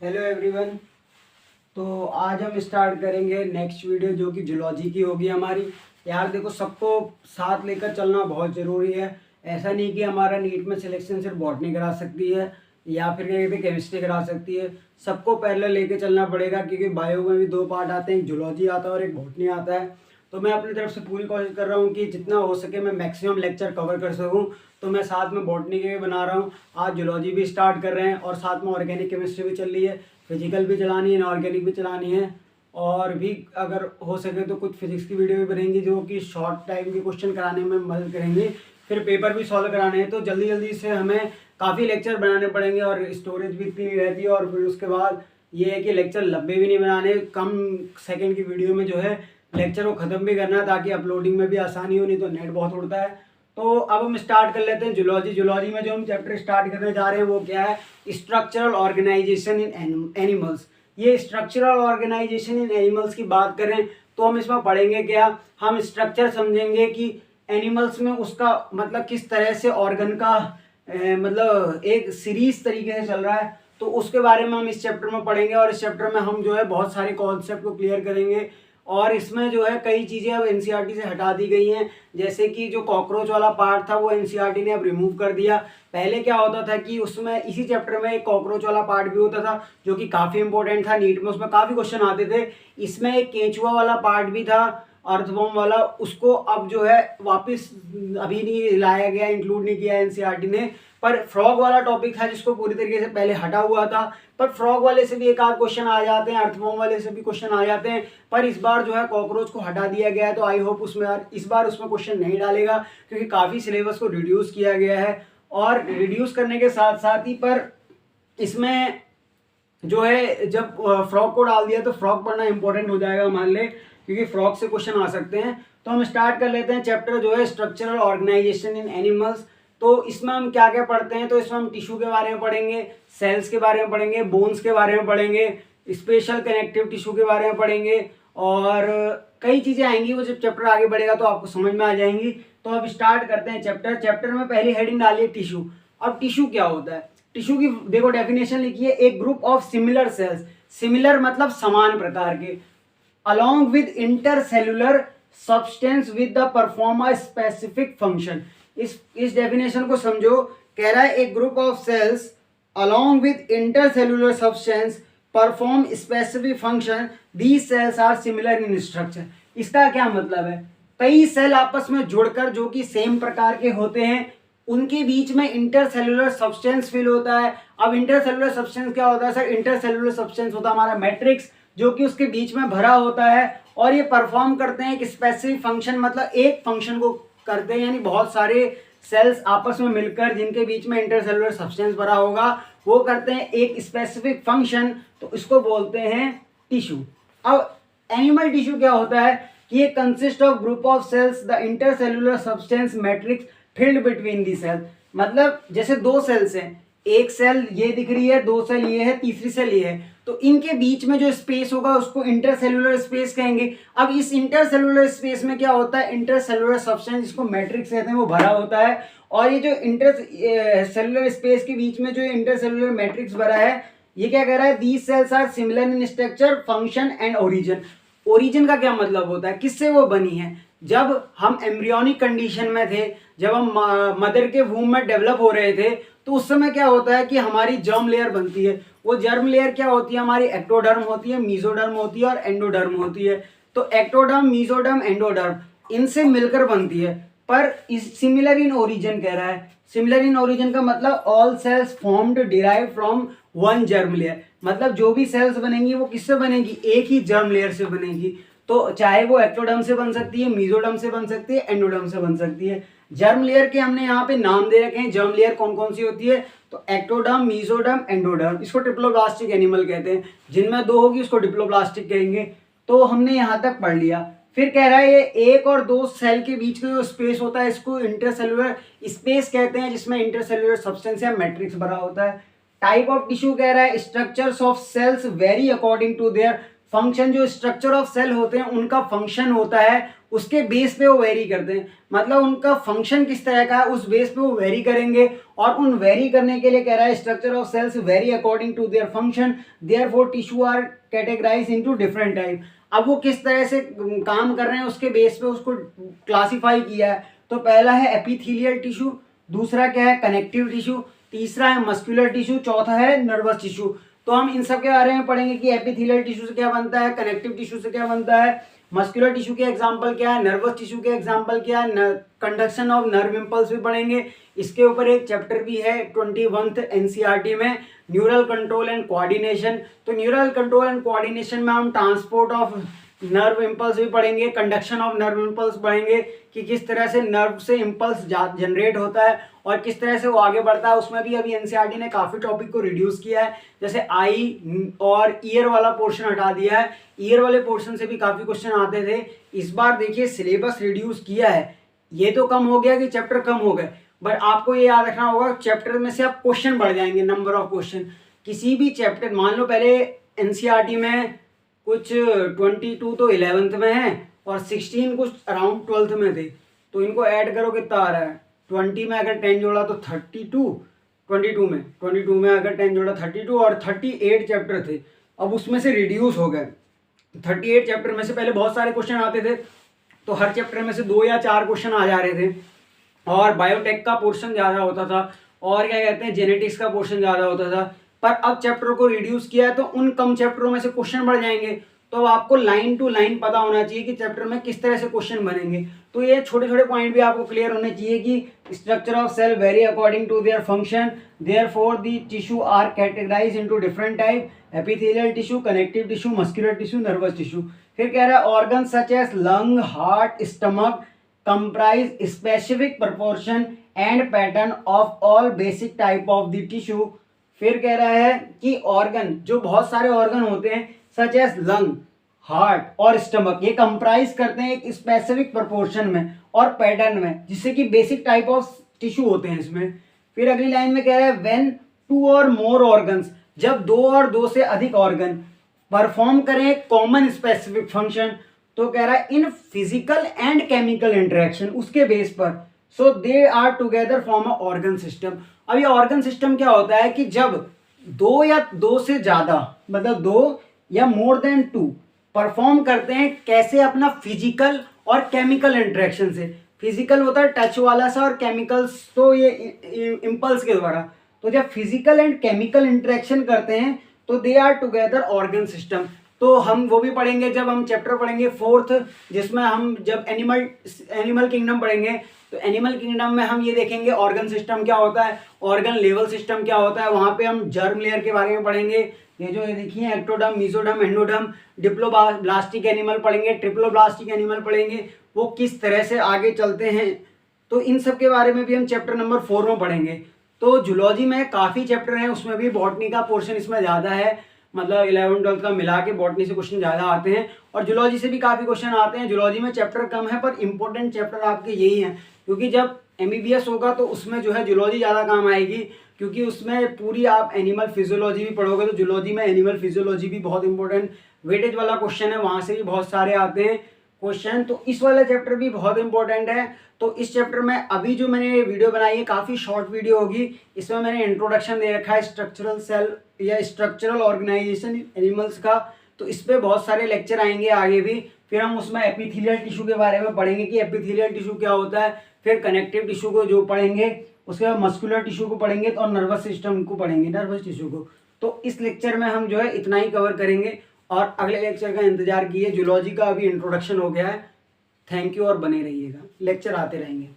Hello everyone. तो आज हम स्टार्ट करेंगे नेक्स्ट वीडियो जो कि जूलॉजी की होगी हमारी। यार देखो, सबको साथ लेकर चलना बहुत ज़रूरी है। ऐसा नहीं कि हमारा नीट में सिलेक्शन सिर्फ बॉटनी करा सकती है या फिर कहीं पे केमिस्ट्री करा सकती है। सबको पहले लेके चलना पड़ेगा क्योंकि बायो में भी दो पार्ट आते हैं, एक जूलॉजी आता है और एक बॉटनी आता है। तो मैं अपनी तरफ से पूरी कोशिश कर रहा हूँ कि जितना हो सके मैं मैक्सिमम लेक्चर कवर कर सकूँ। तो मैं साथ में बॉटनी के भी बना रहा हूँ, आज जूलॉजी भी स्टार्ट कर रहे हैं और साथ में ऑर्गेनिक केमिस्ट्री भी चल रही है, फिजिकल भी चलानी है, इनऑर्गेनिक भी चलानी है। और भी अगर हो सके तो कुछ फिजिक्स की वीडियो भी बनेंगी जो कि शॉर्ट टाइम के क्वेश्चन कराने में मदद करेंगी। फिर पेपर भी सॉल्व कराने हैं तो जल्दी जल्दी से हमें काफ़ी लेक्चर बनाने पड़ेंगे और स्टोरेज भी इतनी नहीं रहती है। और फिर उसके बाद ये है कि लेक्चर लंबे भी नहीं बनाने, कम सेकंड की वीडियो में जो है लेक्चर को ख़त्म भी करना है ताकि अपलोडिंग में भी आसानी हो, नहीं तो नेट बहुत उड़ता है। तो अब हम स्टार्ट कर लेते हैं जूलॉजी। जूलॉजी में जो हम चैप्टर स्टार्ट करने जा रहे हैं वो क्या है? स्ट्रक्चरल ऑर्गेनाइजेशन इन एनिमल्स। ये स्ट्रक्चरल ऑर्गेनाइजेशन इन एनिमल्स की बात करें तो हम इसमें पढ़ेंगे क्या? हम स्ट्रक्चर समझेंगे कि एनिमल्स में उसका मतलब किस तरह से ऑर्गन का मतलब एक सीरीज तरीके से चल रहा है, तो उसके बारे में हम इस चैप्टर में पढ़ेंगे। और इस चैप्टर में हम जो है बहुत सारे कॉन्सेप्ट को क्लियर करेंगे। और इसमें जो है कई चीज़ें अब एनसीईआरटी से हटा दी गई हैं, जैसे कि जो कॉकरोच वाला पार्ट था वो एनसीईआरटी ने अब रिमूव कर दिया। पहले क्या होता था कि उसमें इसी चैप्टर में एक कॉकरोच वाला पार्ट भी होता था जो कि काफ़ी इंपॉर्टेंट था, नीट में उसमें काफ़ी क्वेश्चन आते थे। इसमें एक केंचुआ वाला पार्ट भी था, अर्थवॉर्म वाला, उसको अब जो है वापस अभी नहीं लाया गया, इंक्लूड नहीं किया एनसीईआरटी ने। पर फ्रॉग वाला टॉपिक था जिसको पूरी तरीके से पहले हटा हुआ था, पर फ्रॉग वाले से भी एक आध क्वेश्चन आ जाते हैं, अर्थवॉर्म वाले से भी क्वेश्चन आ जाते हैं। पर इस बार जो है कॉकरोच को हटा दिया गया है, तो आई होप उसमें इस बार उसमें क्वेश्चन नहीं डालेगा क्योंकि काफ़ी सिलेबस को रिड्यूस किया गया है। और रिड्यूस करने के साथ साथ ही पर इसमें जो है जब फ्रॉग को डाल दिया तो फ्रॉग पढ़ना इंपॉर्टेंट हो जाएगा हमारे लिए क्योंकि फ्रॉग से क्वेश्चन आ सकते हैं। तो हम स्टार्ट कर लेते हैं चैप्टर जो है स्ट्रक्चरल ऑर्गेनाइजेशन इन एनिमल्स। तो इसमें हम क्या क्या पढ़ते हैं? तो इसमें हम टिश्यू के बारे में पढ़ेंगे, सेल्स के बारे में पढ़ेंगे, बोन्स के बारे में पढ़ेंगे, स्पेशल कनेक्टिव टिश्यू के बारे में पढ़ेंगे और कई चीज़ें आएंगी। वो जब चैप्टर आगे बढ़ेगा तो आपको समझ में आ जाएंगी। तो अब स्टार्ट करते हैं चैप्टर। चैप्टर में पहली हेडिंग डालिए टिश्यू। अब टिश्यू क्या होता है? टिश्यू की देखो डेफिनेशन लिखिए, एक group of similar sales. Similar मतलब समान प्रकार के, along with intercellular substance with the perform a specific function। इस डेफिनेशन को समझो। कह रहा है एक group of cells along with intercellular substance perform specific function, these cells are similar in structure। इसका क्या मतलब है? कई सेल आपस में जुड़कर जो कि सेम प्रकार के होते हैं उनके बीच में इंटरसेलुलर सब्सटेंस फिल होता है। अब इंटरसेलुलर सब्सटेंस क्या होता है सर? इंटरसेलुलर सब्सटेंस होता है हमारा मैट्रिक्स जो कि उसके बीच में भरा होता है और ये परफॉर्म करते हैं एक स्पेसिफिक फंक्शन, मतलब एक फंक्शन को करते हैं। यानी बहुत सारे सेल्स आपस में मिलकर जिनके बीच में इंटरसेलुलर सब्सटेंस भरा होगा वो करते हैं एक स्पेसिफिक फंक्शन, तो इसको बोलते हैं टिश्यू। अब एनिमल टिश्यू क्या होता है कि ये consist of group of cells, the intercellular substance matrix filled between the cell. मतलब जैसे दो सेल्स हैं, एक सेल ये दिख रही है, दो सेल ये है, तीसरी सेल ये है, तो इनके बीच में जो स्पेस होगा उसको इंटरसेलुलर स्पेस कहेंगे। अब इस इंटरसेलुलर स्पेस में क्या होता है? इंटरसेलुलर सब्सटेंस जिसको मैट्रिक्स कहते हैं वो भरा होता है। और ये जो इंटरसेलुलर स्पेस के बीच में जो इंटरसेलुलर मैट्रिक्स भरा है ये क्या कह रहा है? These cells are similar in structure, function and origin. Origin का क्या मतलब होता है? किससे वो बनी है? जब हम एम्ब्रियोनिक कंडीशन में थे, जब हम मदर के वूम में डेवलप हो रहे थे, तो उस समय क्या होता है कि हमारी जर्म लेयर बनती है। वो जर्म लेयर क्या होती है? हमारी एक्टोडर्म होती है, मीजोडर्म होती है और एंडोडर्म होती है। तो एक्टोडर्म, मीजोडर्म, एंडोडर्म इनसे मिलकर बनती है। पर इस सिमिलर इन ओरिजिन कह रहा है। सिमिलर इन ओरिजिन का मतलब all cells formed derive from one germ layer. मतलब जो भी सेल्स बनेंगी वो किससे बनेगी? एक ही जर्म लेयर से बनेगी। तो चाहे वो एक्टोडर्म से बन सकती है, मीजोडर्म से बन सकती है, एंडोडर्म से बन सकती है। जर्म लेयर के हमने यहाँ पे नाम दे रखे हैं। जर्म लेयर कौन कौन सी होती है? तो एक्टोडर्म, मीजोडर्म, एंडोडर्म। इसको ट्रिप्लोब्लास्टिक एनिमल कहते हैं। जिनमें दो होगी उसको डिप्लोब्लास्टिक कहेंगे। तो हमने यहाँ तक पढ़ लिया। फिर कह रहा है ये एक और दो सेल के बीच का जो स्पेस होता है इसको इंटरसेलुलर स्पेस कहते हैं, जिसमें इंटरसेलुलर सब्सटेंस या मैट्रिक्स भरा होता है। टाइप ऑफ टिश्यू कह रहा है structures of cells vary according to their function जो स्ट्रक्चर ऑफ सेल होते हैं उनका फंक्शन होता है, उसके बेस पे वो वेरी करते हैं। मतलब उनका फंक्शन किस तरह का है उस बेस पे वो वेरी करेंगे, और उन वेरी करने के लिए कह रहा है structure of cells vary according to their function, therefore tissue are categorise into different type. अब वो किस तरह से काम कर रहे हैं उसके बेस पे उसको क्लासीफाई किया है। तो पहला है एपिथेलियल टिश्यू, दूसरा क्या है कनेक्टिव टिश्यू, तीसरा है मस्कुलर टिश्यू, चौथा है नर्वस टिश्यू। तो हम इन सब के बारे में पढ़ेंगे कि एपिथेलियल टिश्यू से क्या बनता है, कनेक्टिव टिश्यू से क्या बनता है, मस्कुलर टिश्यू के एग्जांपल क्या है, नर्वस टिश्यू के एग्जांपल क्या है, कंडक्शन ऑफ नर्व इंपल्स भी पढ़ेंगे। इसके ऊपर एक चैप्टर भी है 21th एनसीईआरटी में, न्यूरल कंट्रोल एंड कोऑर्डिनेशन। तो न्यूरल कंट्रोल एंड कोऑर्डिनेशन में हम ट्रांसपोर्ट ऑफ नर्व इंपल्स भी पढ़ेंगे, कंडक्शन ऑफ नर्व इंपल्स पढ़ेंगे कि किस तरह से नर्व से इंपल्स जनरेट होता है और किस तरह से वो आगे बढ़ता है। उसमें भी अभी एनसीईआरटी ने काफ़ी टॉपिक को रिड्यूस किया है, जैसे आई और ईयर वाला पोर्शन हटा दिया है। ईयर वाले पोर्शन से भी काफ़ी क्वेश्चन आते थे, इस बार देखिए सिलेबस रिड्यूस किया है। ये तो कम हो गया कि चैप्टर कम हो गए, बट आपको ये याद रखना होगा चैप्टर में से आप क्वेश्चन बढ़ जाएंगे, नंबर ऑफ क्वेश्चन। किसी भी चैप्टर, मान लो पहले एनसीईआरटी में कुछ 22 तो 11th में है और 16 कुछ अराउंड 12th में थे, तो इनको ऐड करो कितना आ रहा है, 20 में अगर 10 जोड़ा तो 32, 22 में अगर 10 जोड़ा 32 और 38 चैप्टर थे। अब उसमें से रिड्यूस हो गए 38 चैप्टर में से। पहले बहुत सारे क्वेश्चन आते थे तो हर चैप्टर में से 2 या 4 क्वेश्चन आ जा रहे थे, और बायोटेक का पोर्शन ज़्यादा होता था, और क्या कहते हैं जेनेटिक्स का पोर्शन ज़्यादा होता था। पर अब चैप्टर को रिड्यूस किया है तो उन कम चैप्टरों में से क्वेश्चन बढ़ जाएंगे। तो अब आपको लाइन टू लाइन पता होना चाहिए कि चैप्टर में किस तरह से क्वेश्चन बनेंगे। तो ये छोटे छोटे पॉइंट भी आपको क्लियर होने चाहिए कि structure of cell vary according to their function, therefore the tissue are categorised into different type, epithelial tissue, connective tissue, muscular tissue, nervous tissue. फिर कह रहा है organ such as lung, heart, stomach comprise specific proportion and pattern of all basic type of the tissue। फिर कह रहा है कि organ, जो बहुत सारे ऑर्गन होते हैं सच एज लंग, हार्ट और स्टमक, ये कंप्राइज करते हैं एक स्पेसिफिक प्रोपोर्शन में और पैटर्न में, जिससे कि बेसिक टाइप ऑफ टिश्यू होते हैं इसमें। फिर अगली लाइन में कह रहा है व्हेन 2 और मोर ऑर्गन्स, जब 2 और 2 से अधिक ऑर्गन परफॉर्म करें कॉमन स्पेसिफिक फंक्शन, तो कह रहा है in physical and chemical interaction, उसके बेस पर, so they are together form a organ system. अब ये ऑर्गन सिस्टम क्या होता है कि जब 2 या 2 से ज्यादा, मतलब 2 या मोर देन 2 परफॉर्म करते हैं, कैसे, अपना फिजिकल और केमिकल इंटरेक्शन से। फिजिकल होता है टच वाला सा, और केमिकल्स तो ये इम्पल्स के द्वारा। तो जब फिजिकल एंड केमिकल इंटरेक्शन करते हैं तो they are together organ system. तो हम वो भी पढ़ेंगे जब हम चैप्टर पढ़ेंगे 4th, जिसमें हम जब एनिमल किंगडम पढ़ेंगे, तो एनिमल किंगडम में हम ये देखेंगे ऑर्गन सिस्टम क्या होता है, ऑर्गन लेवल सिस्टम क्या होता है। वहाँ पे हम जर्म लेयर के बारे में पढ़ेंगे, ये जो ये देखिए ectoderm, mesoderm, endoderm, diploblastic animal पढ़ेंगे, ट्रिप्लोब्लास्टिक एनिमल पढ़ेंगे, वो किस तरह से आगे चलते हैं। तो इन सब के बारे में भी हम चैप्टर नंबर 4 में पढ़ेंगे। तो जूलॉजी में काफ़ी चैप्टर हैं, उसमें भी बॉटनी का पोर्शन इसमें ज़्यादा है, मतलब 11th-12th का मिला के बॉटनी से क्वेश्चन ज़्यादा आते हैं और जूलॉजी से भी काफ़ी क्वेश्चन आते हैं। जूलॉजी में चैप्टर कम है पर इंपॉर्टेंट चैप्टर आपके यही हैं, क्योंकि जब MBBS होगा तो उसमें जो है जूलॉजी ज़्यादा काम आएगी, क्योंकि उसमें पूरी आप एनिमल फिजियोलॉजी भी पढ़ोगे। तो जूलॉजी में एनिमल फिजियोलॉजी भी बहुत इंपॉर्टेंट वेटेज वाला क्वेश्चन है, वहाँ से भी बहुत सारे आते हैं क्वेश्चन। तो इस वाला चैप्टर भी बहुत इंपॉर्टेंट है। तो इस चैप्टर में अभी जो मैंने वीडियो बनाई है काफ़ी शॉर्ट वीडियो होगी, इसमें मैंने इंट्रोडक्शन दे रखा है स्ट्रक्चरल सेल या स्ट्रक्चरल ऑर्गेनाइजेशन एनिमल्स का। तो इस पर बहुत सारे लेक्चर आएंगे आगे भी। फिर हम उसमें एपिथेलियल टिश्यू के बारे में पढ़ेंगे कि एपिथेलियल टिश्यू क्या होता है। फिर कनेक्टिव टिश्यू को जो पढ़ेंगे, उसके बाद मस्कुलर टिश्यू को पढ़ेंगे और नर्वस सिस्टम को पढ़ेंगे, नर्वस टिश्यू को। तो इस लेक्चर में हम जो है इतना ही कवर करेंगे और अगले लेक्चर का इंतजार कीजिए। जूलॉजी का अभी इंट्रोडक्शन हो गया है। थैंक यू और बने रहिएगा, लेक्चर आते रहेंगे।